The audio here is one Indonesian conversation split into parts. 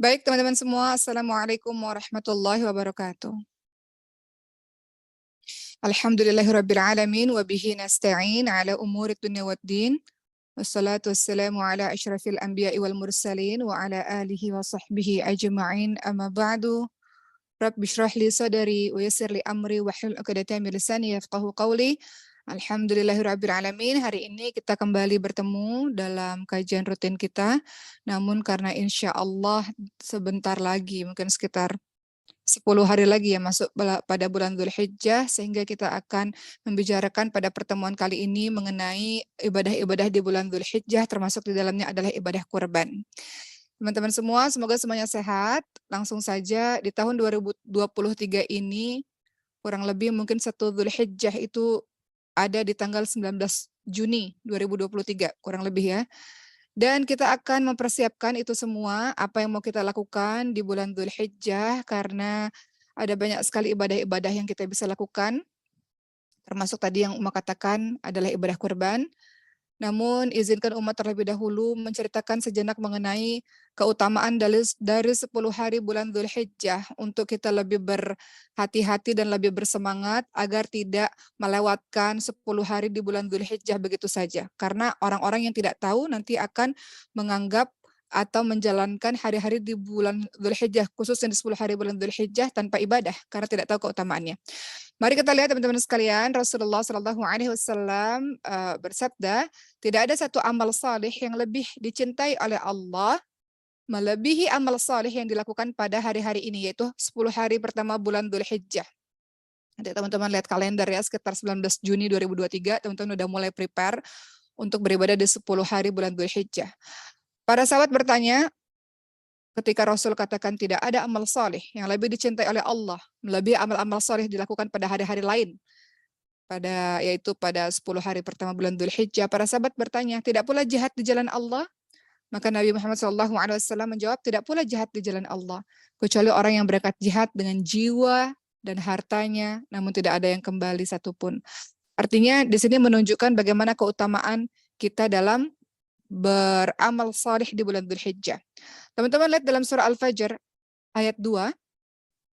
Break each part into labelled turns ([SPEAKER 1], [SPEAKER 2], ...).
[SPEAKER 1] Baik teman-teman semua, Assalamualaikum warahmatullahi wabarakatuh. Alhamdulillahirrabbilalamin, wabihi nasta'in ala umuri dunya waddin, wassalatu wassalamu ala ashrafil anbiya'i wal mursalin, wa ala alihi wa sahbihi ajma'in, amma ba'du. Rabbi shrah li sadari, wa yassir li amri, wa hlul 'uqdatam min lisani yafqahu qawli. Alhamdulillahirrabbilalamin, hari ini kita kembali bertemu dalam kajian rutin kita, namun karena insya Allah sebentar lagi, mungkin sekitar 10 hari lagi ya masuk pada bulan Dzulhijjah, sehingga kita akan membicarakan pada pertemuan kali ini mengenai ibadah-ibadah di bulan Dzulhijjah, termasuk di dalamnya adalah ibadah kurban. Teman-teman semua, semoga semuanya sehat. Langsung saja di tahun 2023 ini, kurang lebih mungkin 1 Dzulhijjah itu ada di tanggal 19 Juni 2023, kurang lebih ya. Dan kita akan mempersiapkan itu semua, apa yang mau kita lakukan di bulan Dzulhijjah, karena ada banyak sekali ibadah-ibadah yang kita bisa lakukan, termasuk tadi yang Uma katakan adalah ibadah kurban. Namun izinkan umat terlebih dahulu menceritakan sejenak mengenai keutamaan dari 10 hari bulan Dzulhijjah untuk kita lebih berhati-hati dan lebih bersemangat agar tidak melewatkan 10 hari di bulan Dzulhijjah begitu saja. Karena orang-orang yang tidak tahu nanti akan menganggap atau menjalankan hari-hari di bulan Dzulhijjah, khususnya di 10 hari bulan Dzulhijjah tanpa ibadah karena tidak tahu keutamaannya. Mari kita lihat teman-teman sekalian, Rasulullah Shallallahu Alaihi Wasallam bersabda, tidak ada satu amal saleh yang lebih dicintai oleh Allah melebihi amal saleh yang dilakukan pada hari-hari ini, yaitu 10 hari pertama bulan Dzulhijjah. Nanti teman-teman lihat kalender ya, sekitar 19 Juni 2023, teman-teman udah mulai prepare untuk beribadah di 10 hari bulan Dzulhijjah. Para sahabat bertanya, ketika Rasul katakan tidak ada amal saleh yang lebih dicintai oleh Allah melebihi amal-amal saleh dilakukan pada hari-hari lain, yaitu pada 10 hari pertama bulan Dzulhijjah, para sahabat bertanya, tidak pula jihad di jalan Allah? Maka Nabi Muhammad SAW menjawab, tidak pula jihad di jalan Allah, kecuali orang yang berangkat jihad dengan jiwa dan hartanya, namun tidak ada yang kembali satupun. Artinya di sini menunjukkan bagaimana keutamaan kita dalam beramal saleh di bulan Dzulhijjah. Teman-teman lihat dalam surah Al-Fajr ayat 2,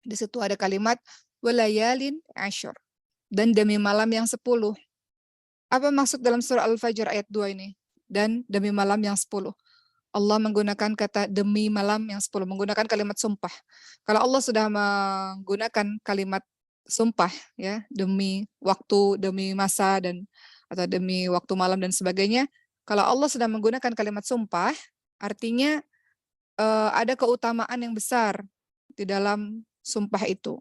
[SPEAKER 1] di situ ada kalimat walayalin asyur, dan demi malam yang 10. Apa maksud dalam surah Al-Fajr ayat 2 ini? Dan demi malam yang 10. Allah menggunakan kata demi malam yang 10, menggunakan kalimat sumpah. Kalau Allah sudah menggunakan kalimat sumpah ya, demi waktu, demi masa dan atau demi waktu malam dan sebagainya, kalau Allah sudah menggunakan kalimat sumpah, artinya ada keutamaan yang besar di dalam sumpah itu.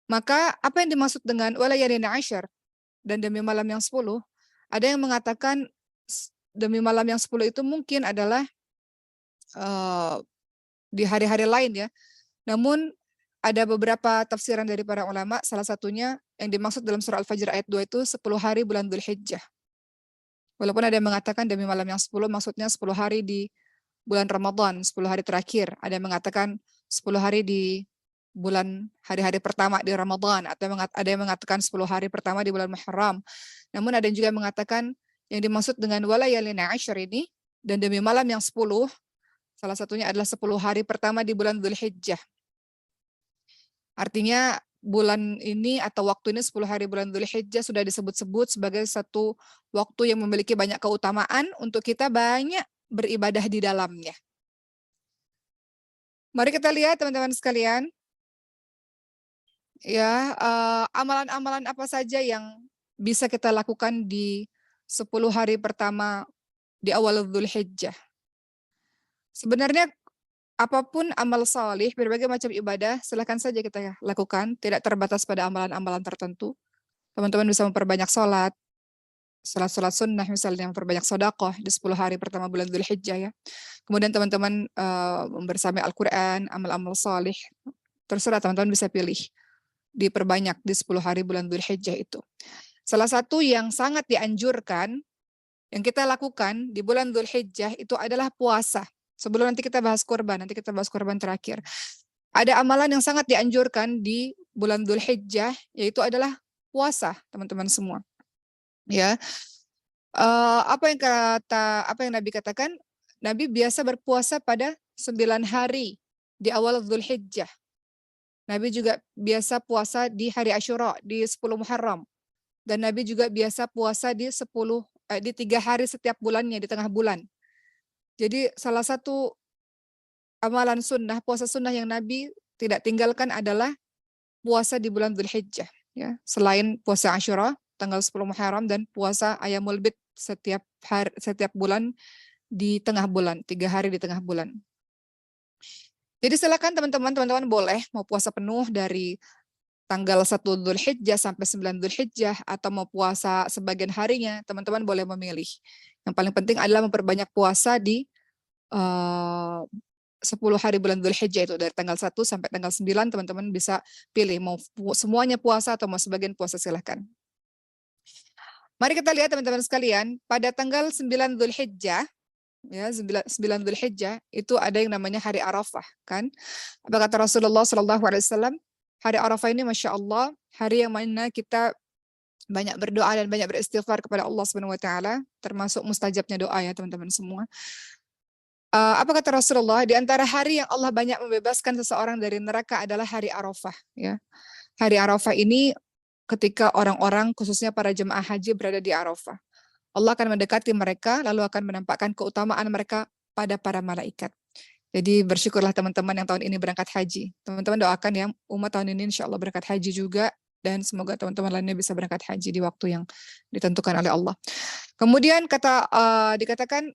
[SPEAKER 1] Maka apa yang dimaksud dengan walayalin asyar dan demi malam yang 10, ada yang mengatakan demi malam yang 10 itu mungkin adalah di hari-hari lain ya. Namun ada beberapa tafsiran dari para ulama, salah satunya yang dimaksud dalam surah Al-Fajr ayat 2 itu 10 hari bulan Dzulhijjah. Walaupun ada yang mengatakan demi malam yang 10 maksudnya 10 hari di bulan Ramadan, 10 hari terakhir. Ada yang mengatakan 10 hari di bulan hari-hari pertama di Ramadan, atau ada yang mengatakan 10 hari pertama di bulan Muharram. Namun ada yang juga mengatakan yang dimaksud dengan walayalina asyr ini dan demi malam yang 10, salah satunya adalah 10 hari pertama di bulan Dzulhijjah. Artinya bulan ini atau waktu ini 10 hari bulan Dzulhijjah sudah disebut-sebut sebagai satu waktu yang memiliki banyak keutamaan untuk kita banyak beribadah di dalamnya. Mari kita lihat teman-teman sekalian, ya, amalan-amalan apa saja yang bisa kita lakukan di 10 hari pertama di awal Dzulhijjah. Sebenarnya apapun amal salih, berbagai macam ibadah, silakan saja kita lakukan, tidak terbatas pada amalan-amalan tertentu. Teman-teman bisa memperbanyak salat sunnah misalnya, memperbanyak sedekah di 10 hari pertama bulan Dzulhijjah ya. Kemudian teman-teman membersami Al-Quran, amal-amal salih, terserah teman-teman bisa pilih, diperbanyak di 10 hari bulan Dzulhijjah itu. Salah satu yang sangat dianjurkan, yang kita lakukan di bulan Dzulhijjah itu adalah puasa. Sebelum nanti kita bahas kurban, nanti kita bahas kurban terakhir. Ada amalan yang sangat dianjurkan di bulan Dzulhijjah, yaitu adalah puasa, teman-teman semua. Ya, apa yang Nabi katakan? Nabi biasa berpuasa pada 9 hari di awal Dzulhijjah. Nabi juga biasa puasa di hari Asyura, di 10 Muharram. Dan Nabi juga biasa puasa di 3 hari setiap bulannya, di tengah bulan. Jadi salah satu amalan sunnah, puasa sunnah yang Nabi tidak tinggalkan adalah puasa di bulan Dzulhijjah. Ya. Selain puasa Asyura, tanggal 10 Muharram, dan puasa Ayyamul Bid setiap bulan di tengah bulan, 3 hari di tengah bulan. Jadi silakan teman-teman boleh mau puasa penuh dari tanggal 1 Dzulhijjah sampai 9 Dzulhijjah, atau mau puasa sebagian harinya, teman-teman boleh memilih. Yang paling penting adalah memperbanyak puasa di 10 hari bulan Dzulhijjah, itu dari tanggal 1 sampai tanggal 9, teman-teman bisa pilih mau semuanya puasa atau mau sebagian puasa, silahkan. Mari kita lihat teman-teman sekalian, pada tanggal 9 Dzulhijjah, ya 9 Dzulhijjah itu ada yang namanya hari Arafah, kan? Apa kata Rasulullah SAW? Hari Arafah ini Masya Allah, hari yang mana kita banyak berdoa dan banyak beristighfar kepada Allah Subhanahu wa taala, termasuk mustajabnya doa ya teman-teman semua. Apa kata Rasulullah? Di antara hari yang Allah banyak membebaskan seseorang dari neraka adalah hari Arafah, ya. Hari Arafah ini ketika orang-orang khususnya para jemaah haji berada di Arafah. Allah akan mendekati mereka lalu akan menampakkan keutamaan mereka pada para malaikat. Jadi bersyukurlah teman-teman yang tahun ini berangkat haji. Teman-teman doakan ya umat tahun ini insya Allah berangkat haji juga, dan semoga teman-teman lainnya bisa berangkat haji di waktu yang ditentukan oleh Allah. Kemudian dikatakan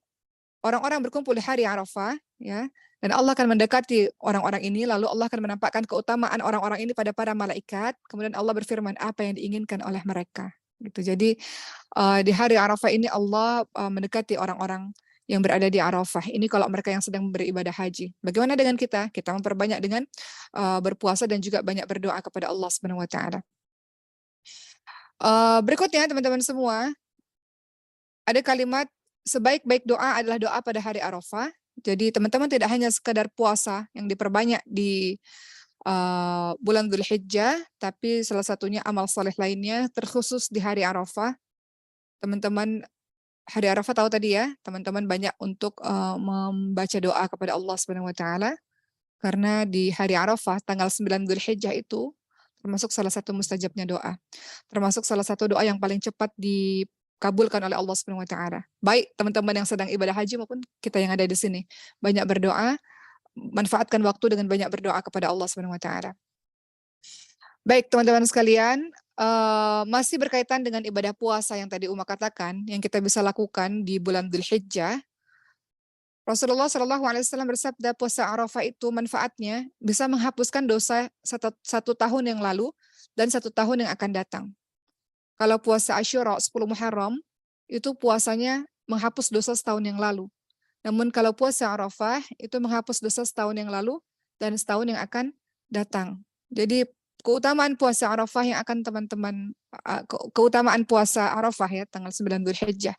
[SPEAKER 1] orang-orang berkumpul di hari Arafah, ya, dan Allah akan mendekati orang-orang ini, lalu Allah akan menampakkan keutamaan orang-orang ini pada para malaikat. Kemudian Allah berfirman apa yang diinginkan oleh mereka. Gitu. Jadi di hari Arafah ini Allah mendekati orang-orang yang berada di Arafah. Ini kalau mereka yang sedang beribadah haji. Bagaimana dengan kita? Kita memperbanyak dengan berpuasa dan juga banyak berdoa kepada Allah Subhanahu wa taala. Berikutnya teman-teman semua, ada kalimat sebaik-baik doa adalah doa pada hari Arafah. Jadi teman-teman tidak hanya sekedar puasa yang diperbanyak di bulan Dzulhijjah, tapi salah satunya amal saleh lainnya terkhusus di hari Arafah. Teman-teman hari Arafah tahu tadi ya, teman-teman banyak untuk membaca doa kepada Allah Subhanahu wa taala, karena di hari Arafah tanggal 9 Dzulhijjah itu termasuk salah satu mustajabnya doa. Termasuk salah satu doa yang paling cepat dikabulkan oleh Allah Subhanahu wa taala. Baik teman-teman yang sedang ibadah haji maupun kita yang ada di sini, banyak berdoa, manfaatkan waktu dengan banyak berdoa kepada Allah Subhanahu wa taala. Baik teman-teman sekalian, masih berkaitan dengan ibadah puasa yang tadi Uma katakan, yang kita bisa lakukan di bulan Dzulhijjah. Rasulullah SAW bersabda, puasa Arafah itu manfaatnya bisa menghapuskan dosa satu tahun yang lalu dan 1 tahun yang akan datang. Kalau puasa Asyura 10 Muharram, itu puasanya menghapus dosa setahun yang lalu. Namun kalau puasa Arafah, itu menghapus dosa setahun yang lalu dan setahun yang akan datang. Jadi keutamaan puasa Arafah yang akan teman-teman, keutamaan puasa Arafah ya, tanggal 9 Dzulhijjah,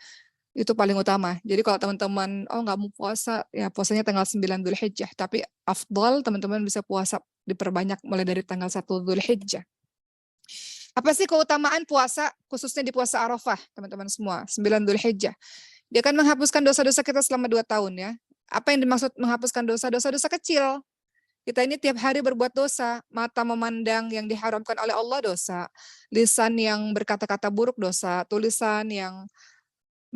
[SPEAKER 1] itu paling utama. Jadi kalau teman-teman, nggak mau puasa, ya puasanya tanggal 9 Dzulhijjah. Tapi afdal teman-teman bisa puasa diperbanyak mulai dari tanggal 1 Dzulhijjah. Apa sih keutamaan puasa, khususnya di puasa Arafah, teman-teman semua, 9 Dzulhijjah? Dia akan menghapuskan dosa-dosa kita selama 2 tahun ya. Apa yang dimaksud menghapuskan dosa? Dosa-dosa kecil. Kita ini tiap hari berbuat dosa. Mata memandang yang diharamkan oleh Allah dosa. Lisan yang berkata-kata buruk dosa. Tulisan yang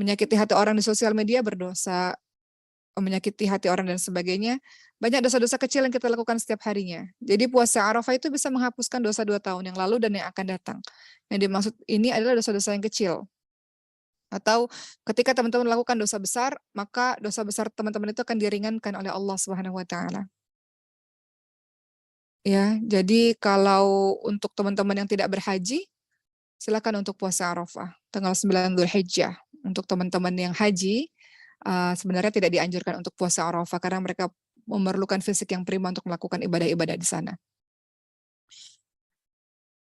[SPEAKER 1] menyakiti hati orang di sosial media berdosa. Menyakiti hati orang dan sebagainya. Banyak dosa-dosa kecil yang kita lakukan setiap harinya. Jadi puasa Arafah itu bisa menghapuskan dosa 2 tahun yang lalu dan yang akan datang. Yang dimaksud ini adalah dosa-dosa yang kecil. Atau ketika teman-teman melakukan dosa besar, maka dosa besar teman-teman itu akan diringankan oleh Allah Subhanahu wa taala. Ya, jadi kalau untuk teman-teman yang tidak berhaji, silakan untuk puasa Arafah tanggal 9 Dzulhijjah. Untuk teman-teman yang haji, sebenarnya tidak dianjurkan untuk puasa Arafah karena mereka memerlukan fisik yang prima untuk melakukan ibadah-ibadah di sana.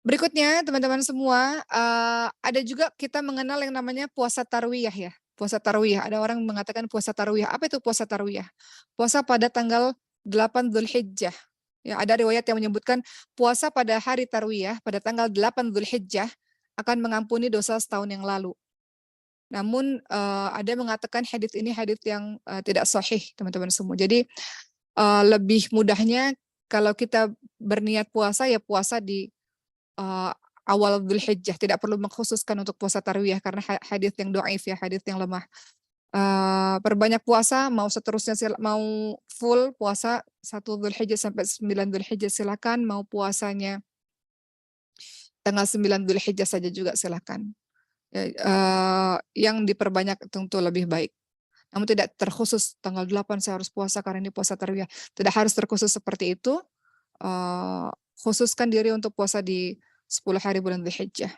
[SPEAKER 1] Berikutnya, teman-teman semua, ada juga kita mengenal yang namanya puasa tarwiyah ya. Puasa tarwiyah, ada orang mengatakan puasa tarwiyah. Apa itu puasa tarwiyah? Puasa pada tanggal 8 Dzulhijjah. Ya, ada riwayat yang menyebutkan puasa pada hari tarwiyah, pada tanggal 8 Dzulhijjah, akan mengampuni dosa setahun yang lalu. Namun, ada yang mengatakan hadits ini hadits yang tidak sahih, teman-teman semua. Jadi, lebih mudahnya kalau kita berniat puasa, ya puasa di awal Dzulhijjah, tidak perlu mengkhususkan untuk puasa tarwiyah karena hadis yang dhaif ya, hadis yang lemah. Perbanyak puasa, mau seterusnya mau full puasa 1 Dzulhijjah sampai 9 Dzulhijjah silakan, mau puasanya tanggal 9 Dzulhijjah saja juga silakan. Yang diperbanyak tentu lebih baik. Namun tidak terkhusus tanggal 8 saya harus puasa karena ini puasa tarwiyah. Tidak harus terkhusus seperti itu. Khususkan diri untuk puasa di 10 hari bulan Dzulhijjah.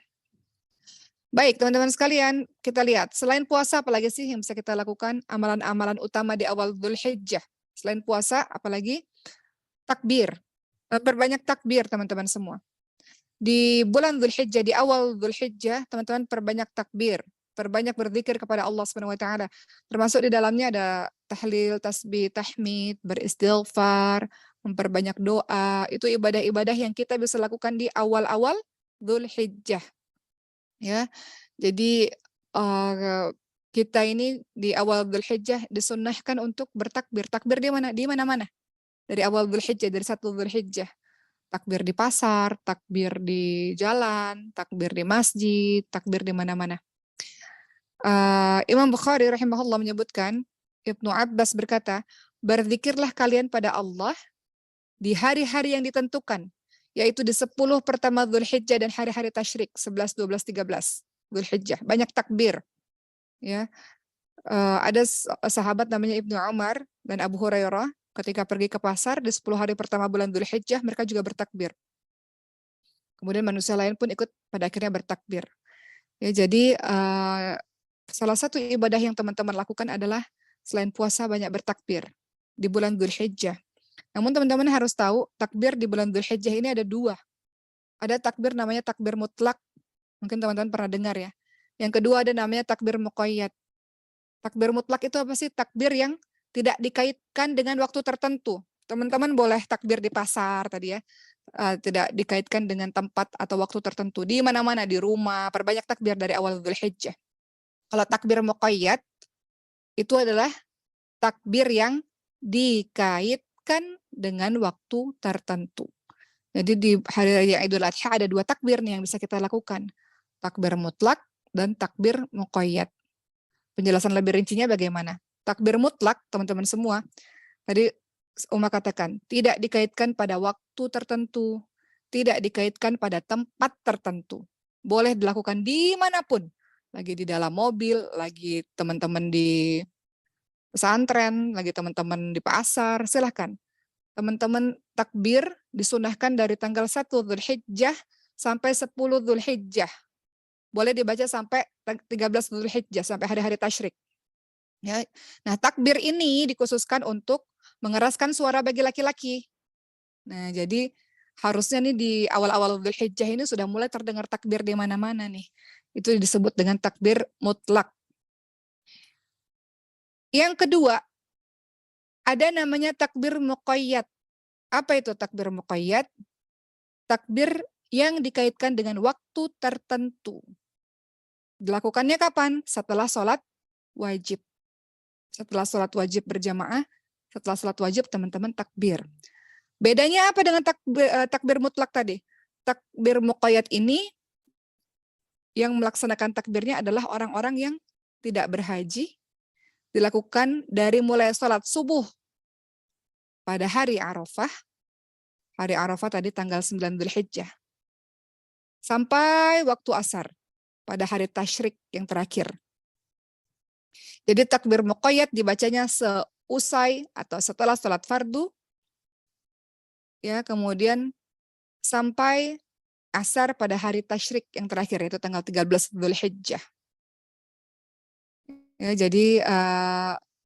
[SPEAKER 1] Baik, teman-teman sekalian, kita lihat selain puasa apalagi sih yang bisa kita lakukan, amalan-amalan utama di awal Dzulhijjah. Selain puasa apalagi? Takbir. Perbanyak takbir teman-teman semua. Di bulan Dzulhijjah, di awal Dzulhijjah, teman-teman perbanyak takbir, perbanyak berzikir kepada Allah Subhanahu wa taala. Termasuk di dalamnya ada tahlil, tasbih, tahmid, beristighfar, memperbanyak doa. Itu ibadah-ibadah yang kita bisa lakukan di awal-awal Dzulhijjah. Ya. Jadi kita ini di awal Dzulhijjah disunnahkan untuk bertakbir. Takbir di mana? Di mana-mana. Dari awal Dzulhijjah, dari 1 Dzulhijjah. Takbir di pasar, takbir di jalan, takbir di masjid, takbir di mana-mana. Imam Bukhari rahimahullah menyebutkan, Ibnu Abbas berkata, berzikirlah kalian pada Allah di hari-hari yang ditentukan, yaitu di 10 pertama Dzulhijjah dan hari-hari tasyrik 11, 12, 13 Dzulhijjah. Banyak takbir. Ya. Ada sahabat namanya Ibnu Umar dan Abu Hurairah ketika pergi ke pasar di 10 hari pertama bulan Dzulhijjah, mereka juga bertakbir. Kemudian manusia lain pun ikut pada akhirnya bertakbir. Ya, jadi salah satu ibadah yang teman-teman lakukan adalah selain puasa banyak bertakbir di bulan Dzulhijjah. Namun teman-teman harus tahu takbir di bulan Dzulhijjah ini ada 2. Ada takbir namanya takbir mutlak. Mungkin teman-teman pernah dengar ya. Yang kedua ada namanya takbir muqayyad. Takbir mutlak itu apa sih? Takbir yang tidak dikaitkan dengan waktu tertentu. Teman-teman boleh takbir di pasar tadi ya. Tidak dikaitkan dengan tempat atau waktu tertentu. Di mana-mana, di rumah, perbanyak takbir dari awal Dzulhijjah. Kalau takbir muqayyad itu adalah takbir yang dikaitkan dengan waktu tertentu. Jadi di hari raya Idul Adha ada 2 takbir nih yang bisa kita lakukan. Takbir mutlak dan takbir muqayyad. Penjelasan lebih rincinya bagaimana? Takbir mutlak, teman-teman semua, tadi Uma katakan, tidak dikaitkan pada waktu tertentu, tidak dikaitkan pada tempat tertentu. Boleh dilakukan dimanapun. Lagi di dalam mobil, lagi teman-teman di pesantren, lagi teman-teman di pasar, silahkan. Teman-teman takbir disunahkan dari tanggal 1 Dzulhijjah sampai 10 Dzulhijjah. Boleh dibaca sampai 13 Dzulhijjah, sampai hari-hari tasyrik. Ya. Nah, takbir ini dikhususkan untuk mengeraskan suara bagi laki-laki. Nah, jadi harusnya nih di awal-awal Dzulhijjah ini sudah mulai terdengar takbir di mana-mana nih. Itu disebut dengan takbir mutlak. Yang kedua, ada namanya takbir muqayyad. Apa itu takbir muqayyad? Takbir yang dikaitkan dengan waktu tertentu. Dilakukannya kapan? Setelah sholat wajib. Setelah sholat wajib berjamaah, setelah sholat wajib teman-teman takbir. Bedanya apa dengan takbir mutlak tadi? Takbir muqayyad ini yang melaksanakan takbirnya adalah orang-orang yang tidak berhaji, dilakukan dari mulai sholat subuh pada hari Arafah. Hari Arafah tadi tanggal 9 Dzulhijjah. Sampai waktu asar pada hari tasyrik yang terakhir. Jadi takbir muqayyad dibacanya seusai atau setelah sholat fardu, ya, kemudian sampai asar pada hari tasyrik yang terakhir, yaitu tanggal 13 Dzulhijjah. Ya, jadi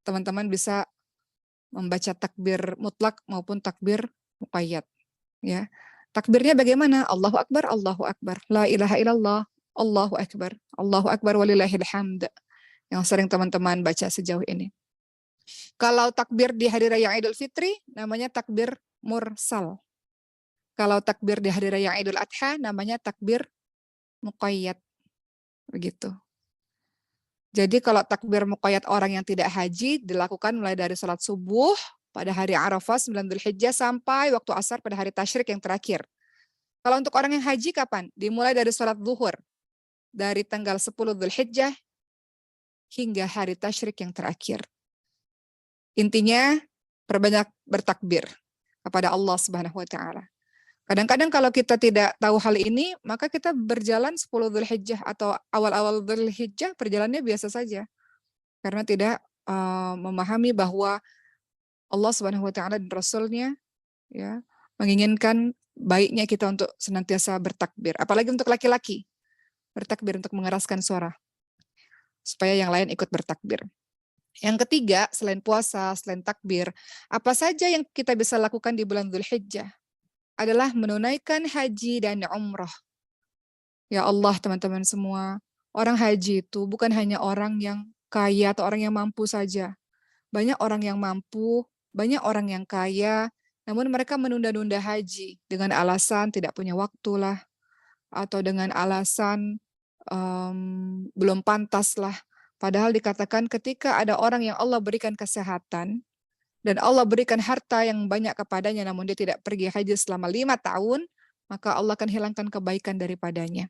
[SPEAKER 1] teman-teman bisa membaca takbir mutlak maupun takbir muqayyad. Ya. Takbirnya bagaimana? Allahu Akbar, Allahu Akbar. La ilaha illallah, Allahu Akbar. Allahu Akbar walillahil hamd. Yang sering teman-teman baca sejauh ini. Kalau takbir di hari raya Idul Fitri, namanya takbir mursal. Kalau takbir di hari raya Idul Adha, namanya takbir muqayyad. Begitu. Jadi kalau takbir muqayyad orang yang tidak haji, dilakukan mulai dari sholat subuh pada hari Arafah 9 Dzulhijjah sampai waktu asar pada hari tasyrik yang terakhir. Kalau untuk orang yang haji kapan? Dimulai dari sholat zuhur. Dari tanggal 10 Dzulhijjah hingga hari tasyrik yang terakhir. Intinya, perbanyak bertakbir kepada Allah Subhanahu wa taala. Kadang-kadang kalau kita tidak tahu hal ini, maka kita berjalan 10 Dzulhijjah atau awal-awal Dzulhijjah perjalanannya biasa saja. Karena tidak memahami bahwa Allah Subhanahu wa taala dan Rasul-Nya ya menginginkan baiknya kita untuk senantiasa bertakbir. Apalagi untuk laki-laki. Bertakbir untuk mengeraskan suara supaya yang lain ikut bertakbir. Yang ketiga, selain puasa, selain takbir, apa saja yang kita bisa lakukan di bulan Dzulhijjah adalah menunaikan haji dan umrah. Ya Allah, teman-teman semua, orang haji itu bukan hanya orang yang kaya atau orang yang mampu saja. Banyak orang yang mampu, banyak orang yang kaya, namun mereka menunda-nunda haji dengan alasan tidak punya waktu lah, atau dengan alasan belum pantas lah. Padahal dikatakan ketika ada orang yang Allah berikan kesehatan, dan Allah berikan harta yang banyak kepadanya, namun dia tidak pergi haji selama 5 tahun, maka Allah akan hilangkan kebaikan daripadanya.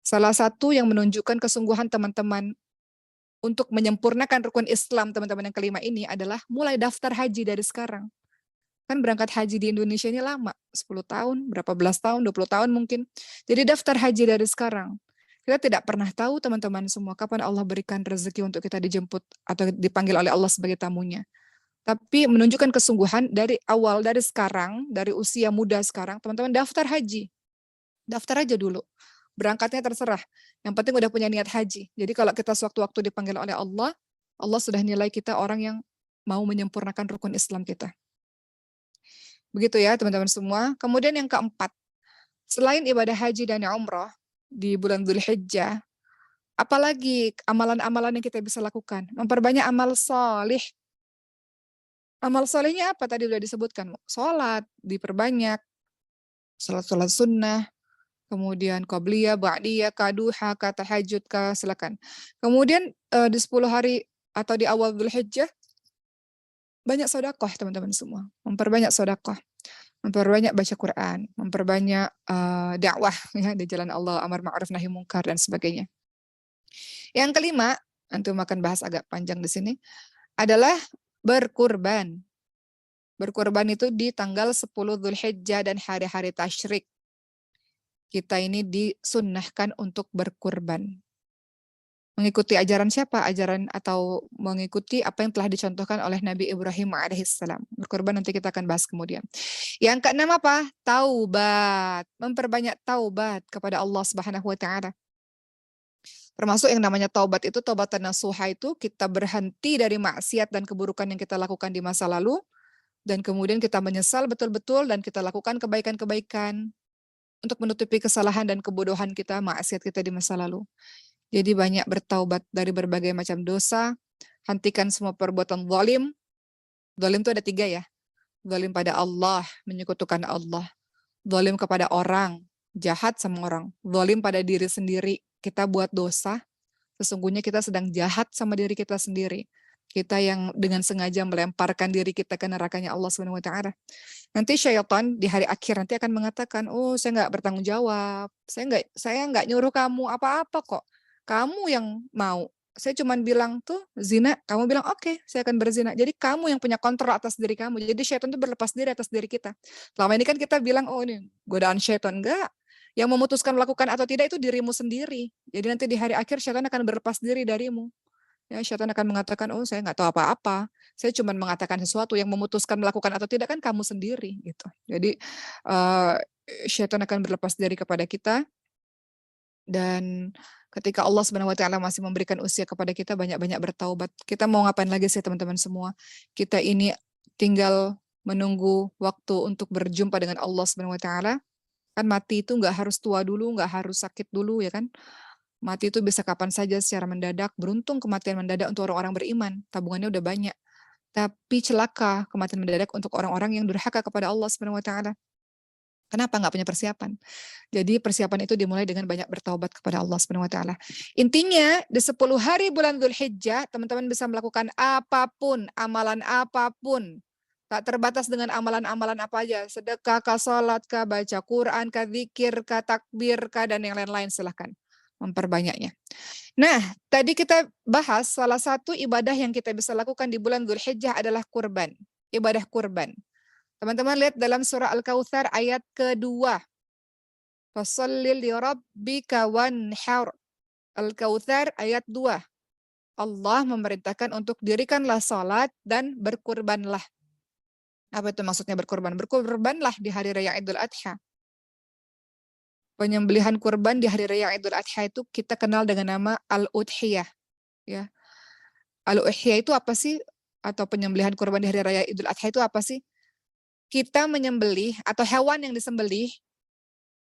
[SPEAKER 1] Salah satu yang menunjukkan kesungguhan teman-teman untuk menyempurnakan rukun Islam teman-teman yang kelima ini adalah mulai daftar haji dari sekarang. Kan berangkat haji di Indonesia ini lama, 10 tahun, berapa belas tahun, 20 tahun mungkin. Jadi daftar haji dari sekarang. Kita tidak pernah tahu teman-teman semua kapan Allah berikan rezeki untuk kita dijemput atau dipanggil oleh Allah sebagai tamunya. Tapi menunjukkan kesungguhan dari awal, dari sekarang, dari usia muda sekarang, teman-teman daftar haji. Daftar aja dulu. Berangkatnya terserah. Yang penting udah punya niat haji. Jadi kalau kita sewaktu-waktu dipanggil oleh Allah, Allah sudah nilai kita orang yang mau menyempurnakan rukun Islam kita. Begitu ya teman-teman semua. Kemudian yang keempat, selain ibadah haji dan umrah di bulan Dzulhijjah, apalagi amalan-amalan yang kita bisa lakukan? Memperbanyak amal solih. Amal solehnya apa? Tadi sudah disebutkan. Sholat, diperbanyak. Sholat-sholat sunnah. Kemudian qabliyah, ba'diyah, kaduha, tahajud, silakan. Kemudian di 10 hari atau di awal Dzulhijjah, banyak sedekah teman-teman semua. Memperbanyak sedekah. Memperbanyak baca Quran. Memperbanyak dakwah ya, di jalan Allah, amar ma'ruf nahi munkar, dan sebagainya. Yang kelima, antum akan bahas agak panjang di sini, adalah berkurban. Berkurban itu di tanggal 10 Dzulhijjah dan hari-hari tasyrik. Kita ini disunnahkan untuk berkurban. Mengikuti ajaran siapa? Ajaran atau mengikuti apa yang telah dicontohkan oleh Nabi Ibrahim alaihissalam. Berkurban nanti kita akan bahas kemudian. Yang keenam apa? Taubat. Memperbanyak taubat kepada Allah Subhanahu wa taala. Termasuk yang namanya taubat itu, taubatan nasuha itu kita berhenti dari maksiat dan keburukan yang kita lakukan di masa lalu, dan kemudian kita menyesal betul-betul dan kita lakukan kebaikan-kebaikan untuk menutupi kesalahan dan kebodohan kita, maksiat kita di masa lalu. Jadi banyak bertaubat dari berbagai macam dosa, hentikan semua perbuatan zalim. Zalim itu ada 3 ya. Zalim pada Allah, menyekutukan Allah. Zalim kepada orang, jahat sama orang. Zalim pada diri sendiri, kita buat dosa, sesungguhnya kita sedang jahat sama diri kita sendiri. Kita yang dengan sengaja melemparkan diri kita ke nerakanya Allah Subhanahu wa taala. Nanti syaitan di hari akhir nanti akan mengatakan, "Oh, saya nggak bertanggung jawab. Saya nggak nyuruh kamu apa-apa kok. Kamu yang mau. Saya cuma bilang tuh zina, kamu bilang oke, saya akan berzina." Jadi kamu yang punya kontrol atas diri kamu. Jadi syaitan itu berlepas diri atas diri kita. Selama ini kan kita bilang, "Oh, ini godaan syaitan." Enggak. Yang memutuskan melakukan atau tidak itu dirimu sendiri. Jadi nanti di hari akhir syaitan akan berlepas diri darimu. Ya, syaitan akan mengatakan, "Oh, saya nggak tahu apa-apa. Saya cuma mengatakan sesuatu, yang memutuskan melakukan atau tidak kan kamu sendiri." Gitu. Jadi syaitan akan berlepas diri kepada kita, dan ketika Allah Subhanahu wa taala masih memberikan usia kepada kita, banyak-banyak bertaubat. Kita mau ngapain lagi sih teman-teman semua? Kita ini tinggal menunggu waktu untuk berjumpa dengan Allah Subhanahu wa taala. Kan mati itu nggak harus tua dulu, nggak harus sakit dulu ya kan. Mati itu bisa kapan saja secara mendadak. Beruntung kematian mendadak untuk orang-orang beriman. Tabungannya udah banyak. Tapi celaka kematian mendadak untuk orang-orang yang durhaka kepada Allah Subhanahu wa taala. Kenapa nggak punya persiapan? Jadi persiapan itu dimulai dengan banyak bertaubat kepada Allah Subhanahu wa taala. Intinya di 10 hari bulan Dzulhijjah, teman-teman bisa melakukan apapun, amalan apapun. Tak terbatas dengan amalan-amalan apa aja, sedekah kah, salat kah, baca Quran kah, zikir kah, takbir kah, dan yang lain-lain, silahkan memperbanyaknya. Nah, tadi kita bahas salah satu ibadah yang kita bisa lakukan di bulan Dzulhijjah adalah kurban, ibadah kurban. Teman-teman lihat dalam surah Al-Kautsar ayat kedua. Fasholli li rabbika wanhar. Al-Kautsar ayat 2. Allah memerintahkan untuk dirikanlah salat dan berkurbanlah. Apa itu maksudnya berkurban? Berkurbanlah di hari raya Idul Adha. Penyembelihan kurban di hari raya Idul Adha itu kita kenal dengan nama Al-Udhiyah. Ya. Al-Udhiyah itu apa sih? Atau penyembelihan kurban di hari raya Idul Adha itu apa sih? Kita menyembelih atau hewan yang disembelih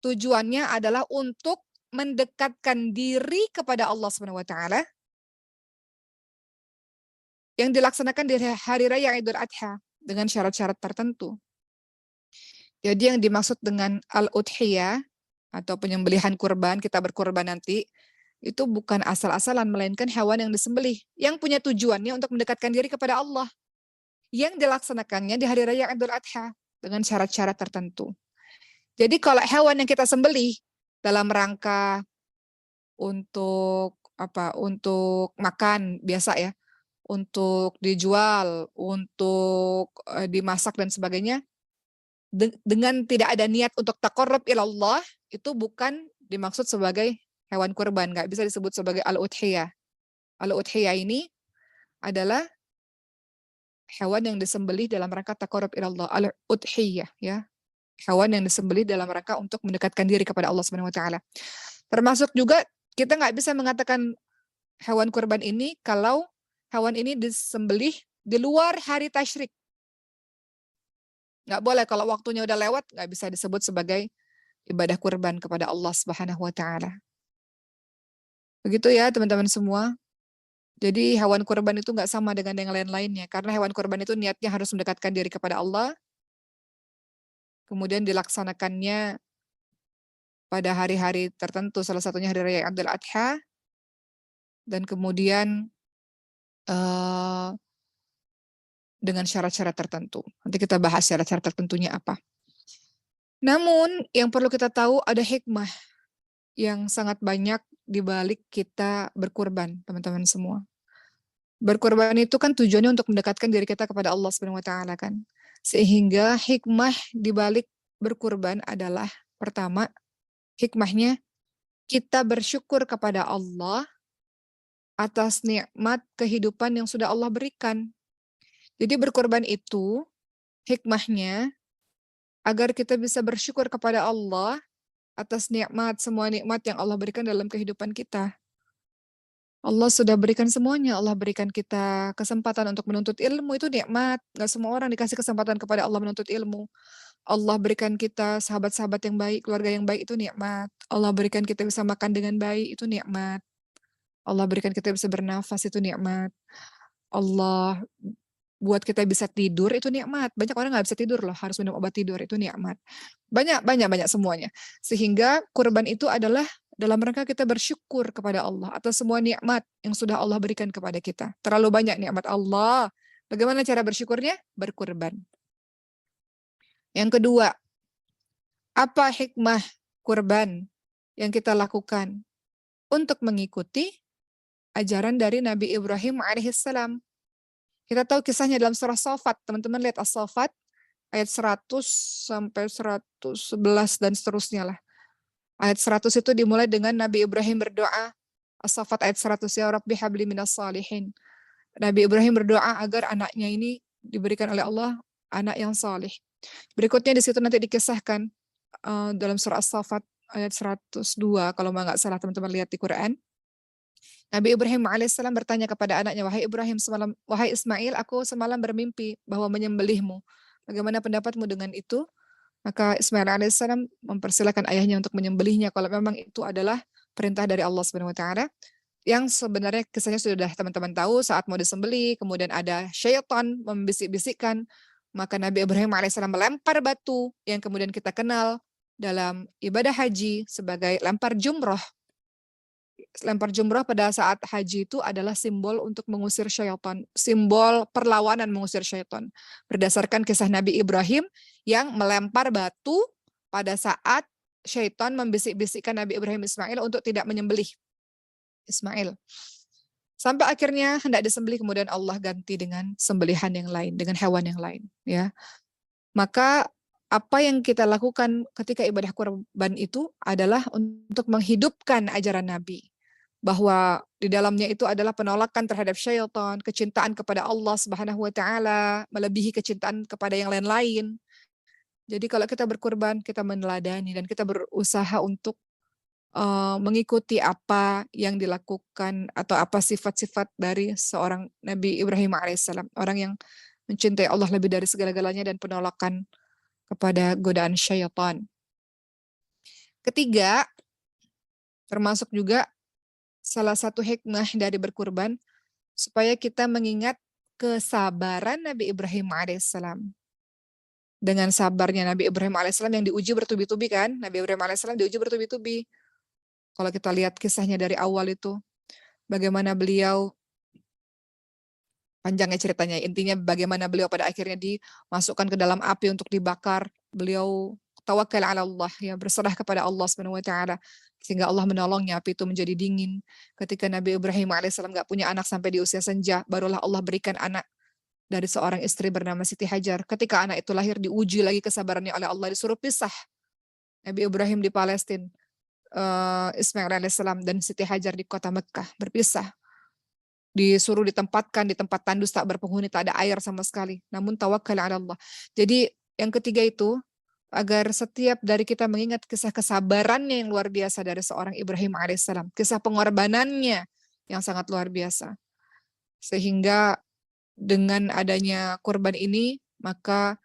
[SPEAKER 1] tujuannya adalah untuk mendekatkan diri kepada Allah Subhanahu wa taala yang dilaksanakan di hari raya Idul Adha dengan syarat-syarat tertentu. Jadi yang dimaksud dengan al-udhiyah atau penyembelihan kurban, kita berkurban nanti, itu bukan asal-asalan, melainkan hewan yang disembelih, yang punya tujuannya untuk mendekatkan diri kepada Allah, yang dilaksanakannya di hari raya Idul Adha dengan syarat-syarat tertentu. Jadi kalau hewan yang kita sembelih dalam rangka untuk apa? Untuk makan biasa ya, untuk dijual, untuk dimasak dan sebagainya, dengan tidak ada niat untuk taqarrub ilallah, itu bukan dimaksud sebagai hewan kurban, nggak bisa disebut sebagai al-udhiyah. Al-udhiyah ini adalah hewan yang disembelih dalam rangka taqarrub ilallah, al-udhiyah ya. Hewan yang disembelih dalam rangka untuk mendekatkan diri kepada Allah Subhanahu wa taala. Termasuk juga kita nggak bisa mengatakan hewan kurban ini kalau hewan ini disembelih di luar hari tasyrik. Nggak boleh, kalau waktunya udah lewat, nggak bisa disebut sebagai ibadah kurban kepada Allah Subhanahu wa taala. Begitu ya teman-teman semua. Jadi hewan kurban itu nggak sama dengan yang lain-lainnya, karena hewan kurban itu niatnya harus mendekatkan diri kepada Allah, kemudian dilaksanakannya pada hari-hari tertentu, salah satunya hari raya Idul Adha, dan kemudian dengan syarat-syarat tertentu. Nanti kita bahas syarat-syarat tertentunya apa. Namun yang perlu kita tahu, ada hikmah yang sangat banyak di balik kita berkurban, teman-teman semua. Berkurban itu kan tujuannya untuk mendekatkan diri kita kepada Allah Subhanahu wa taala kan. Sehingga hikmah di balik berkurban adalah, pertama, hikmahnya kita bersyukur kepada Allah atas nikmat kehidupan yang sudah Allah berikan. Jadi berkurban itu hikmahnya agar kita bisa bersyukur kepada Allah atas nikmat, semua nikmat yang Allah berikan dalam kehidupan kita. Allah sudah berikan semuanya, Allah berikan kita kesempatan untuk menuntut ilmu, itu nikmat. Gak semua orang dikasih kesempatan kepada Allah menuntut ilmu. Allah berikan kita sahabat-sahabat yang baik, keluarga yang baik, itu nikmat. Allah berikan kita bisa makan dengan baik, itu nikmat. Allah berikan kita bisa bernafas, itu nikmat. Allah buat kita bisa tidur, itu nikmat. Banyak orang nggak bisa tidur loh, harus minum obat tidur, itu nikmat. Banyak semuanya. Sehingga kurban itu adalah dalam rangka kita bersyukur kepada Allah atas semua nikmat yang sudah Allah berikan kepada kita. Terlalu banyak nikmat Allah. Bagaimana cara bersyukurnya? Berkurban. Yang kedua, apa hikmah kurban yang kita lakukan? Untuk mengikuti ajaran dari Nabi Ibrahim alaihissalam. Kita tahu kisahnya dalam surah Shafat. Teman-teman lihat As-Shafat ayat 100 sampai 111 dan seterusnya lah. Ayat 100 itu dimulai dengan Nabi Ibrahim berdoa. As-Shafat ayat 100, ya Rabbi habli minas salihin. Nabi Ibrahim berdoa agar anaknya ini diberikan oleh Allah anak yang salih. Berikutnya di situ nanti dikisahkan dalam surah As-Shafat ayat 102 kalau nggak salah teman-teman lihat di Quran. Nabi Ibrahim alaihissalam bertanya kepada anaknya, wahai Ismail, aku semalam bermimpi bahwa menyembelihmu. Bagaimana pendapatmu dengan itu? Maka Ismail alaihissalam mempersilahkan ayahnya untuk menyembelihnya kalau memang itu adalah perintah dari Allah Subhanahu wa taala. Yang sebenarnya kisahnya sudah teman-teman tahu, saat mau disembelih, kemudian ada syaitan membisik-bisikkan, maka Nabi Ibrahim alaihissalam melempar batu yang kemudian kita kenal dalam ibadah haji sebagai lempar jumroh. lempar jumrah pada saat haji itu adalah simbol untuk mengusir syaitan, simbol perlawanan mengusir syaitan. Berdasarkan kisah Nabi Ibrahim yang melempar batu pada saat syaitan membisik-bisikkan Nabi Ibrahim Ismail untuk tidak menyembelih Ismail. Sampai akhirnya hendak disembelih, kemudian Allah ganti dengan sembelihan yang lain, dengan hewan yang lain. Ya, maka apa yang kita lakukan ketika ibadah kurban itu adalah untuk menghidupkan ajaran Nabi, bahwa di dalamnya itu adalah penolakan terhadap syaitan, kecintaan kepada Allah Subhanahu wa taala, melebihi kecintaan kepada yang lain-lain. Jadi kalau kita berkurban, kita meneladani dan kita berusaha untuk mengikuti apa yang dilakukan atau apa sifat-sifat dari seorang Nabi Ibrahim alaihissalam, orang yang mencintai Allah lebih dari segala-galanya dan penolakan kepada godaan syaitan. Ketiga, termasuk juga salah satu hikmah dari berkurban, supaya kita mengingat kesabaran Nabi Ibrahim alaihissalam. Dengan sabarnya Nabi Ibrahim alaihissalam yang diuji bertubi-tubi kan, Nabi Ibrahim alaihissalam diuji bertubi-tubi. Kalau kita lihat kisahnya dari awal itu, bagaimana beliau, panjangnya ceritanya, intinya bagaimana beliau pada akhirnya dimasukkan ke dalam api untuk dibakar. Beliau tawakal ala Allah, ya, berserah kepada Allah Subhanahu wa taala, sehingga Allah menolongnya, api itu menjadi dingin. Ketika Nabi Ibrahim alaihissalam nggak punya anak sampai di usia senja, barulah Allah berikan anak dari seorang istri bernama Siti Hajar. Ketika anak itu lahir, diuji lagi kesabarannya oleh Allah, disuruh pisah. Nabi Ibrahim di Palestina, Ismail alaihissalam dan Siti Hajar di kota Mekah, berpisah. Disuruh ditempatkan di tempat tandus tak berpenghuni, tak ada air sama sekali. Namun tawakal ala Allah. Jadi yang ketiga itu, agar setiap dari kita mengingat kisah kesabarannya yang luar biasa dari seorang Ibrahim alaihissalam, kisah pengorbanannya yang sangat luar biasa. Sehingga dengan adanya kurban ini, maka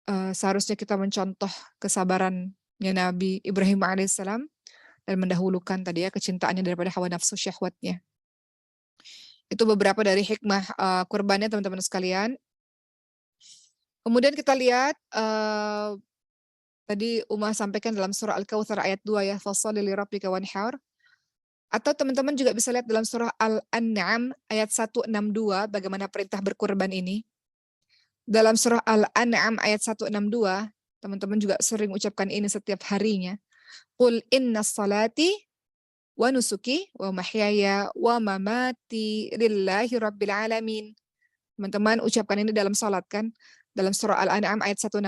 [SPEAKER 1] seharusnya kita mencontoh kesabarannya Nabi Ibrahim alaihissalam dan mendahulukan tadi ya kecintaannya daripada hawa nafsu syahwatnya. Itu beberapa dari hikmah kurbannya teman-teman sekalian. Kemudian kita lihat tadi Umar sampaikan dalam surah Al-Kautsar ayat 2 ya, fasholli lirabbika wanhar. Atau teman-teman juga bisa lihat dalam surah Al-An'am ayat 162 bagaimana perintah berkurban ini. Dalam surah Al-An'am ayat 162, teman-teman juga sering ucapkan ini setiap harinya. Qul innas salati wa nusuki wa mahyaya wa mamati lillahi rabbil alamin. Teman-teman ucapkan ini dalam salat kan. Dalam surah Al-An'am ayat 162.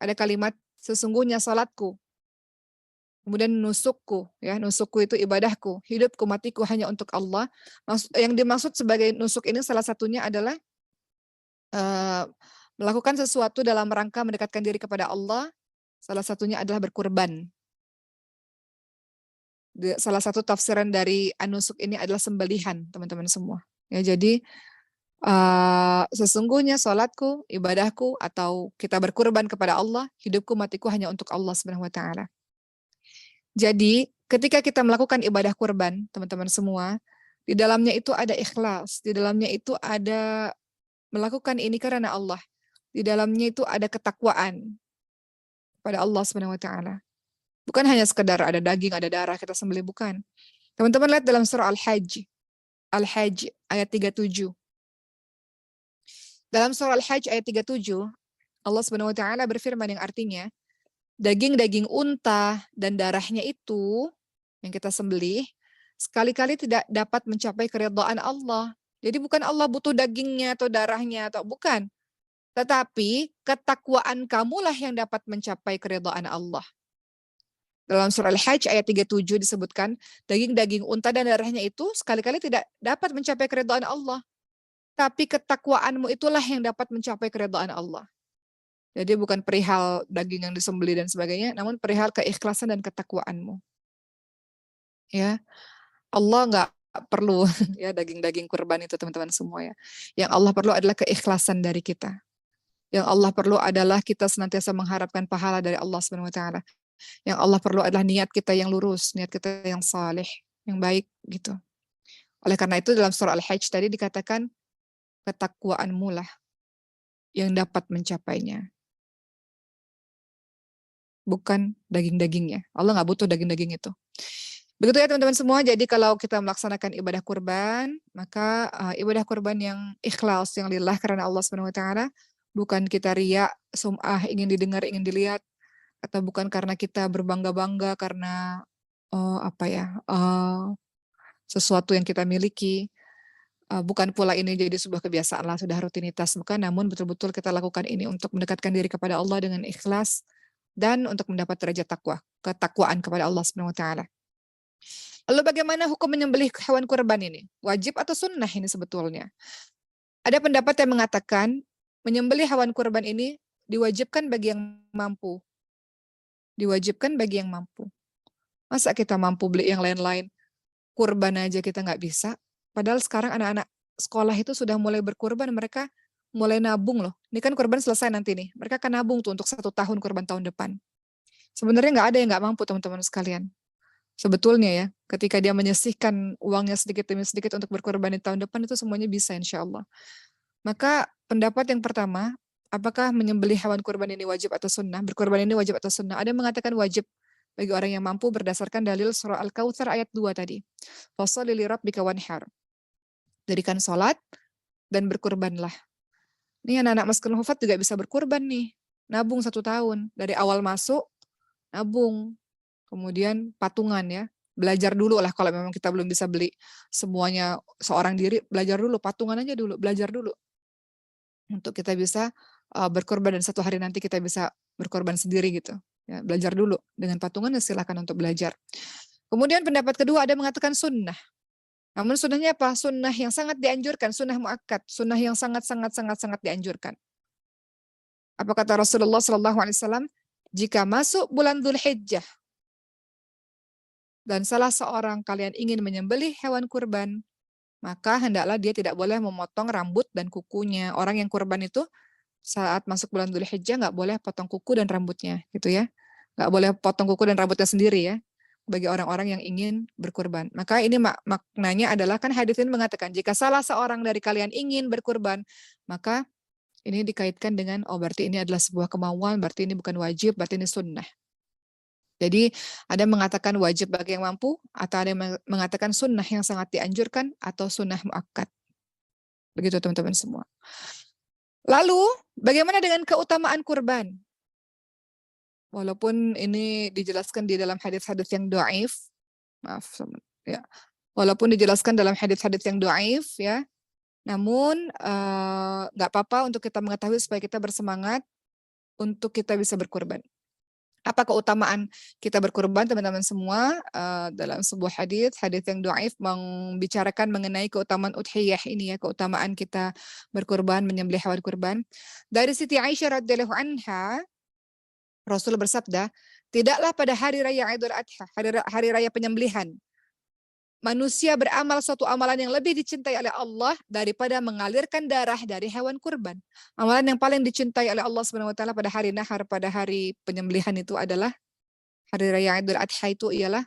[SPEAKER 1] Ada kalimat sesungguhnya salatku. Kemudian nusukku, ya, nusukku itu ibadahku, hidupku, matiku hanya untuk Allah. Yang dimaksud sebagai nusuk ini salah satunya adalah melakukan sesuatu dalam rangka mendekatkan diri kepada Allah. Salah satunya adalah berkurban. Salah satu tafsiran dari anusuk ini adalah sembelihan, teman-teman semua. Ya, jadi sesungguhnya salatku, ibadahku, atau kita berkurban kepada Allah, hidupku, matiku hanya untuk Allah Subhanahu wa taala. Jadi, ketika kita melakukan ibadah kurban, teman-teman semua, di dalamnya itu ada ikhlas, di dalamnya itu ada melakukan ini karena Allah. Di dalamnya itu ada ketakwaan pada Allah Subhanahu wa taala. Bukan hanya sekedar ada daging, ada darah kita sembelih, bukan. Teman-teman lihat dalam surah Al-Hajj. Al-Hajj ayat 37. Dalam surah Al-Hajj ayat 37, Allah Subhanahu wa taala berfirman yang artinya, daging-daging unta dan darahnya itu yang kita sembelih sekali-kali tidak dapat mencapai keridhaan Allah. Jadi bukan Allah butuh dagingnya atau darahnya atau bukan. Tetapi ketakwaan kamulah yang dapat mencapai keridhaan Allah. Dalam surah Al-Hajj ayat 37 disebutkan, daging-daging unta dan darahnya itu sekali-kali tidak dapat mencapai keridhaan Allah. Tapi ketakwaanmu itulah yang dapat mencapai keridhaan Allah. Jadi bukan perihal daging yang disembelih dan sebagainya, namun perihal keikhlasan dan ketakwaanmu. Ya, Allah nggak perlu ya daging-daging kurban itu teman-teman semua ya. Yang Allah perlu adalah keikhlasan dari kita. Yang Allah perlu adalah kita senantiasa mengharapkan pahala dari Allah Subhanahu wa taala. Yang Allah perlu adalah niat kita yang lurus, niat kita yang saleh, yang baik gitu. Oleh karena itu dalam surah Al-Hajj tadi dikatakan ketakwaanmu lah yang dapat mencapainya. Bukan daging-dagingnya. Allah nggak butuh daging-daging itu. Begitu ya teman-teman semua, jadi kalau kita melaksanakan ibadah kurban, maka ibadah kurban yang ikhlas, yang lillah karena Allah Subhanahu wa taala, bukan kita riya, sum'ah, ingin didengar, ingin dilihat, atau bukan karena kita berbangga-bangga karena apa ya, sesuatu yang kita miliki, bukan pula ini jadi sebuah kebiasaan lah, sudah rutinitas, bukan, namun betul-betul kita lakukan ini untuk mendekatkan diri kepada Allah dengan ikhlas dan untuk mendapat derajat takwa, ketakwaan kepada Allah Subhanahu wa taala. Lalu bagaimana hukum menyembelih hewan kurban ini? Wajib atau sunnah ini sebetulnya? Ada pendapat yang mengatakan menyembelih hewan kurban ini diwajibkan bagi yang mampu. Diwajibkan bagi yang mampu. Masa kita mampu beli yang lain-lain? Kurban aja kita nggak bisa. Padahal sekarang anak-anak sekolah itu sudah mulai berkurban, mereka mulai nabung loh. Ini kan kurban selesai nanti nih. Mereka akan nabung tuh untuk 1 tahun kurban tahun depan. Sebenarnya nggak ada yang nggak mampu teman-teman sekalian. Sebetulnya ya, ketika dia menyisihkan uangnya sedikit demi sedikit untuk berkorban di tahun depan, itu semuanya bisa insya Allah. Maka pendapat yang pertama, apakah menyembelih hewan kurban ini wajib atau sunnah? Berkorban ini wajib atau sunnah? Ada yang mengatakan wajib bagi orang yang mampu berdasarkan dalil surah Al-Kautsar ayat 2 tadi. Fasholli lirabbika wanhar. Dirikan sholat dan berkurbanlah. Nih anak-anak Masjidul Hufat juga bisa berkurban nih. Nabung 1 tahun. Dari awal masuk, nabung. Kemudian patungan ya, belajar dulu lah kalau memang kita belum bisa beli semuanya seorang diri, belajar dulu, patungan aja dulu, belajar dulu. Untuk kita bisa berkorban dan 1 hari nanti kita bisa berkorban sendiri gitu. Ya, belajar dulu dengan patungan ya silakan untuk belajar. Kemudian pendapat kedua ada mengatakan sunnah. Namun sunnahnya apa? Sunnah yang sangat dianjurkan, sunnah muakkad, sunnah yang sangat dianjurkan. Apa kata Rasulullah SAW? Jika masuk bulan Dzulhijjah dan salah seorang kalian ingin menyembelih hewan kurban, maka hendaklah dia tidak boleh memotong rambut dan kukunya. Orang yang kurban itu saat masuk bulan Dzulhijjah nggak boleh potong kuku dan rambutnya, gitu ya. Nggak boleh potong kuku dan rambutnya sendiri ya, bagi orang-orang yang ingin berkurban. Maka ini maknanya adalah kan hadits ini mengatakan jika salah seorang dari kalian ingin berkurban, maka ini dikaitkan dengan berarti ini adalah sebuah kemauan, berarti ini bukan wajib, berarti ini sunnah. Jadi ada yang mengatakan wajib bagi yang mampu, atau ada yang mengatakan sunnah yang sangat dianjurkan, atau sunnah muakkad. Begitu teman-teman semua. Lalu, bagaimana dengan keutamaan kurban? Walaupun ini dijelaskan di dalam hadis-hadis yang dhaif, maaf, ya. Walaupun dijelaskan dalam hadis-hadis yang dhaif, ya, namun nggak apa-apa untuk kita mengetahui supaya kita bersemangat untuk kita bisa berkurban. Apa keutamaan kita berkurban teman-teman semua? Dalam sebuah hadis yang dhaif membicarakan mengenai keutamaan udhiyah ini ya, keutamaan kita berkurban, menyembelih hewan kurban. Dari Siti Aisyah radhiyallahu anha, Rasul bersabda, tidaklah pada hari raya Idul Adha, hari raya penyembelihan, manusia beramal suatu amalan yang lebih dicintai oleh Allah daripada mengalirkan darah dari hewan kurban. Amalan yang paling dicintai oleh Allah Subhanahu wa taala pada hari nahar, pada hari penyembelihan itu adalah hari raya Idul Adha itu ialah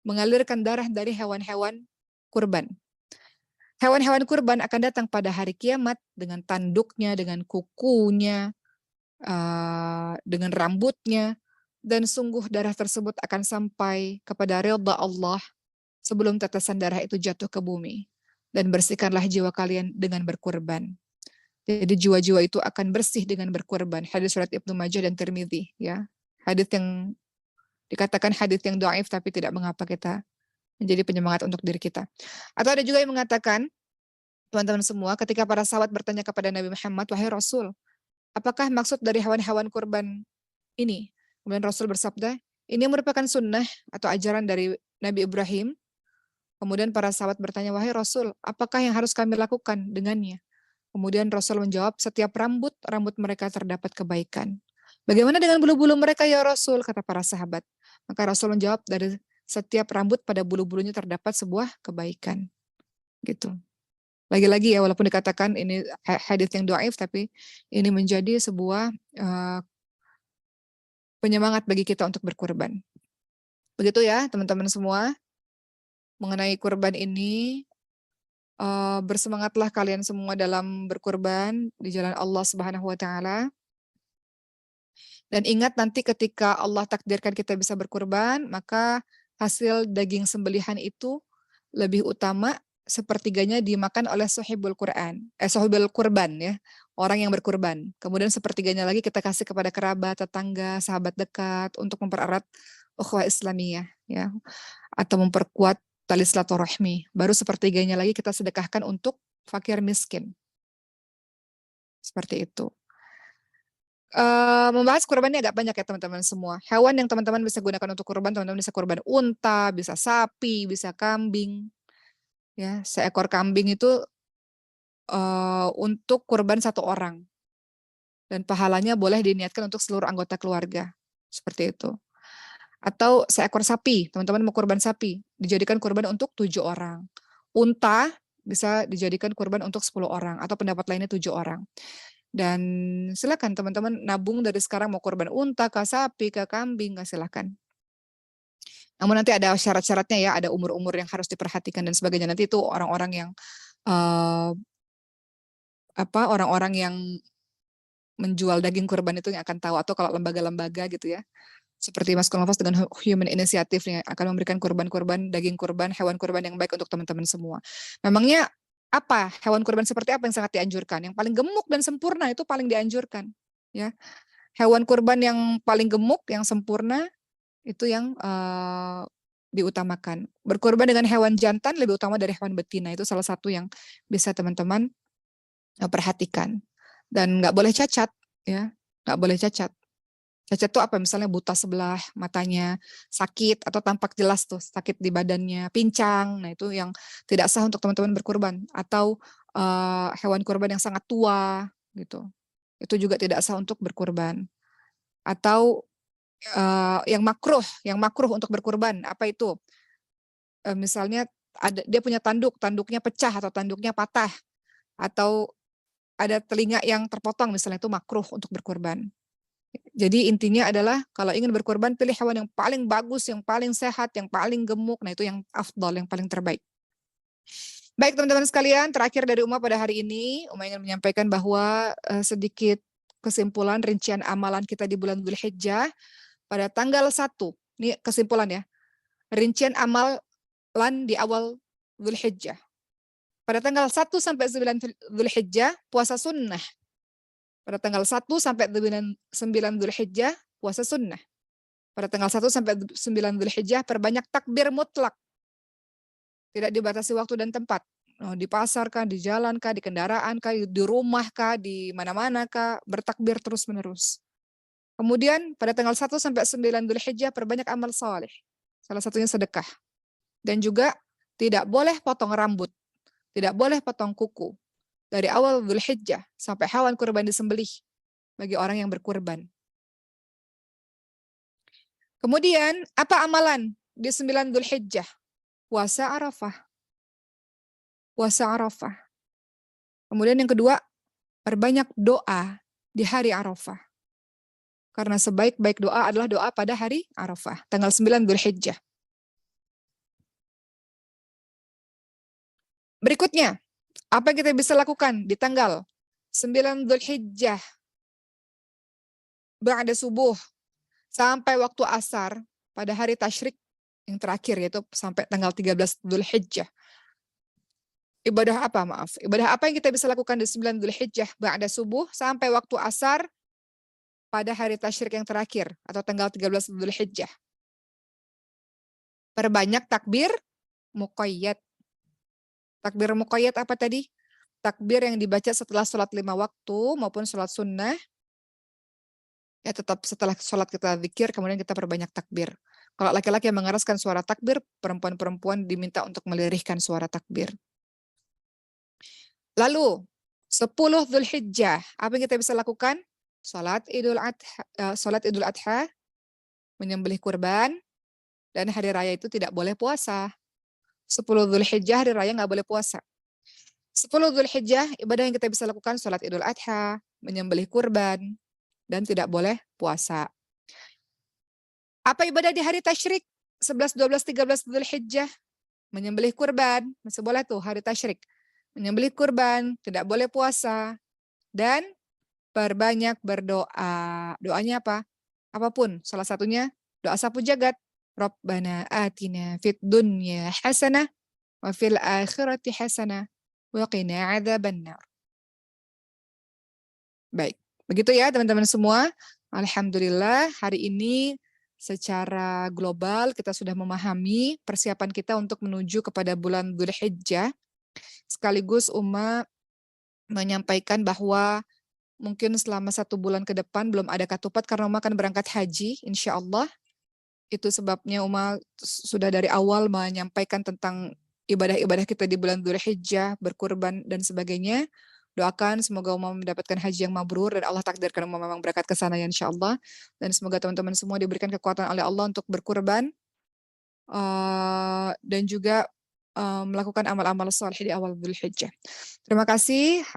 [SPEAKER 1] mengalirkan darah dari hewan-hewan kurban. Hewan-hewan kurban akan datang pada hari kiamat dengan tanduknya, dengan kukunya, dengan rambutnya, dan sungguh darah tersebut akan sampai kepada ridha Allah sebelum tetesan darah itu jatuh ke bumi. Dan bersihkanlah jiwa kalian dengan berkurban. Jadi jiwa-jiwa itu akan bersih dengan berkurban. Hadis riwayat Ibnu Majah dan Tirmidzi, ya. Hadis yang dikatakan hadis yang dhaif, tapi tidak mengapa, kita menjadi penyemangat untuk diri kita. Atau ada juga yang mengatakan, teman-teman semua, ketika para sahabat bertanya kepada Nabi Muhammad, wahai Rasul, apakah maksud dari hewan-hewan kurban ini? Kemudian Rasul bersabda, ini merupakan sunnah atau ajaran dari Nabi Ibrahim. Kemudian para sahabat bertanya, wahai Rasul, apakah yang harus kami lakukan dengannya? Kemudian Rasul menjawab, setiap rambut mereka terdapat kebaikan. Bagaimana dengan bulu-bulu mereka ya Rasul? Kata para sahabat. Maka Rasul menjawab, dari setiap rambut pada bulu-bulunya terdapat sebuah kebaikan. Gitu. Lagi-lagi ya, walaupun dikatakan ini hadits yang dhaif, tapi ini menjadi sebuah penyemangat bagi kita untuk berkurban. Begitu ya teman-teman semua. Mengenai kurban ini, bersemangatlah kalian semua dalam berkurban di jalan Allah Subhanahu wa taala. Dan ingat nanti ketika Allah takdirkan kita bisa berkurban, maka hasil daging sembelihan itu lebih utama sepertiganya dimakan oleh sahibul kurban ya, orang yang berkurban. Kemudian sepertiganya lagi kita kasih kepada kerabat, tetangga, sahabat dekat untuk mempererat ukhuwah Islamiyah ya, atau memperkuat tali silaturahmi. Baru sepertiganya lagi kita sedekahkan untuk fakir miskin. Seperti itu. Membahas kurban ini agak banyak ya teman-teman semua. Hewan yang teman-teman bisa gunakan untuk kurban, teman-teman bisa kurban unta, bisa sapi, bisa kambing. Ya, seekor kambing itu untuk kurban 1 orang. Dan pahalanya boleh diniatkan untuk seluruh anggota keluarga. Seperti itu. Atau seekor sapi, teman-teman mau kurban sapi, dijadikan kurban untuk 7 orang. Unta bisa dijadikan kurban untuk 10 orang, atau pendapat lainnya 7 orang. Dan silakan teman-teman nabung dari sekarang mau kurban unta, ke sapi, ke kambing, silakan. Namun nanti ada syarat-syaratnya ya, ada umur-umur yang harus diperhatikan dan sebagainya. Nanti itu orang-orang yang orang-orang yang menjual daging kurban itu yang akan tahu, atau kalau lembaga-lembaga gitu ya. Seperti Mas Nafas dengan Human Initiative akan memberikan kurban-kurban, daging kurban, hewan kurban yang baik untuk teman-teman semua. Memangnya apa hewan kurban seperti apa yang sangat dianjurkan? Yang paling gemuk dan sempurna itu paling dianjurkan, ya. Hewan kurban yang paling gemuk, yang sempurna itu yang diutamakan. Berkurban dengan hewan jantan lebih utama dari hewan betina, itu salah satu yang bisa teman-teman perhatikan. Dan nggak boleh cacat, ya, nggak boleh cacat. Cacat itu apa? Misalnya buta sebelah matanya, sakit atau tampak jelas tuh sakit di badannya, pincang. Nah itu yang tidak sah untuk teman-teman berkurban. Atau hewan kurban yang sangat tua gitu. Itu juga tidak sah untuk berkurban. Atau yang makruh untuk berkurban, apa itu? Misalnya dia punya tanduknya pecah atau tanduknya patah, atau ada telinga yang terpotong misalnya, itu makruh untuk berkurban. Jadi intinya adalah kalau ingin berkurban, pilih hewan yang paling bagus, yang paling sehat, yang paling gemuk. Nah itu yang afdal, yang paling terbaik. Baik teman-teman sekalian, terakhir dari Uma pada hari ini, Uma ingin menyampaikan bahwa sedikit kesimpulan rincian amalan kita di bulan Dzulhijjah pada tanggal 1. Ini kesimpulan ya. Rincian amalan di awal Dzulhijjah. Pada tanggal 1 sampai 9 Dzulhijjah, puasa sunnah. Pada tanggal 1 sampai 9 Dzulhijjah, puasa sunnah. Pada tanggal 1 sampai 9 Dzulhijjah, perbanyak takbir mutlak. Tidak dibatasi waktu dan tempat. Di pasar kah, di jalan kah, di kendaraan kah, di rumah kah, di mana-mana kah, bertakbir terus-menerus. Kemudian pada tanggal 1 sampai 9 Dzulhijjah, perbanyak amal saleh. Salah satunya sedekah. Dan juga tidak boleh potong rambut. Tidak boleh potong kuku. Dari awal Dzulhijjah sampai hewan kurban disembelih bagi orang yang berkurban. Kemudian, apa amalan di 9 Dzulhijjah? Puasa Arafah. Puasa Arafah. Kemudian yang kedua, perbanyak doa di hari Arafah. Karena sebaik-baik doa adalah doa pada hari Arafah, tanggal 9 Dzulhijjah. Berikutnya, apa yang kita bisa lakukan di tanggal 9 Dzulhijjah ba'da subuh sampai waktu asar pada hari tasyrik yang terakhir, yaitu sampai tanggal 13 Dzulhijjah. Ibadah apa? Ibadah apa yang kita bisa lakukan di 9 Dzulhijjah ba'da subuh sampai waktu asar pada hari tasyrik yang terakhir atau tanggal 13 Dzulhijjah? Perbanyak takbir muqayyad. Takbir muqayyad apa tadi? Takbir yang dibaca setelah sholat 5 waktu maupun sholat sunnah. Ya tetap setelah sholat kita zikir, kemudian kita perbanyak takbir. Kalau laki-laki yang mengeraskan suara takbir, perempuan-perempuan diminta untuk melirihkan suara takbir. Lalu, 10 Dzulhijjah, apa yang kita bisa lakukan? Sholat Idul Adha, menyembelih kurban, dan hari raya itu tidak boleh puasa. 10 Dzulhijjah, hari raya nggak boleh puasa. 10 Dzulhijjah, ibadah yang kita bisa lakukan, sholat Idul Adha, menyembelih kurban, dan tidak boleh puasa. Apa ibadah di hari tasyrik? 11, 12, 13 Dzulhijjah. Menyembelih kurban, masih boleh tuh hari tasyrik. Menyembelih kurban, tidak boleh puasa. Dan perbanyak berdoa. Doanya apa? Apapun, salah satunya doa sapu jagat. Rabbana atina fid dunya hasanah wa fil akhirati hasanah wa qina adzabannar. Baik, begitu ya teman-teman semua. Alhamdulillah hari ini secara global kita sudah memahami persiapan kita untuk menuju kepada bulan Dzulhijjah. Sekaligus menyampaikan bahwa mungkin selama 1 bulan ke depan belum ada ketupat karena Uma akan berangkat haji, insya Allah. Itu sebabnya Uma sudah dari awal menyampaikan tentang ibadah-ibadah kita di bulan Dzulhijjah, berkurban dan sebagainya. Doakan semoga Uma mendapatkan haji yang mabrur dan Allah takdirkan Uma memang berangkat ke sana ya insya Allah. Dan semoga teman-teman semua diberikan kekuatan oleh Allah untuk berkurban dan juga melakukan amal-amal saleh di awal Dzulhijjah. Terima kasih.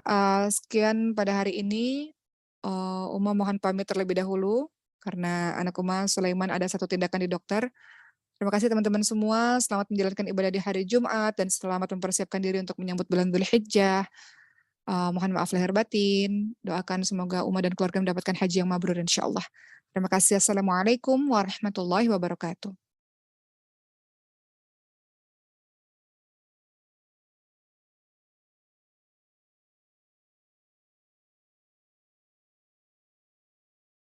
[SPEAKER 1] Sekian pada hari ini. Uma mohon pamit terlebih dahulu karena anak Uma Sulaiman ada satu tindakan di dokter. Terima kasih teman-teman semua. Selamat menjalankan ibadah di hari Jumat dan selamat mempersiapkan diri untuk menyambut bulan Dzulhijjah. Mohon maaf lahir batin. Doakan semoga Uma dan keluarga mendapatkan haji yang mabrur insya Allah. Terima kasih. Assalamualaikum warahmatullahi wabarakatuh.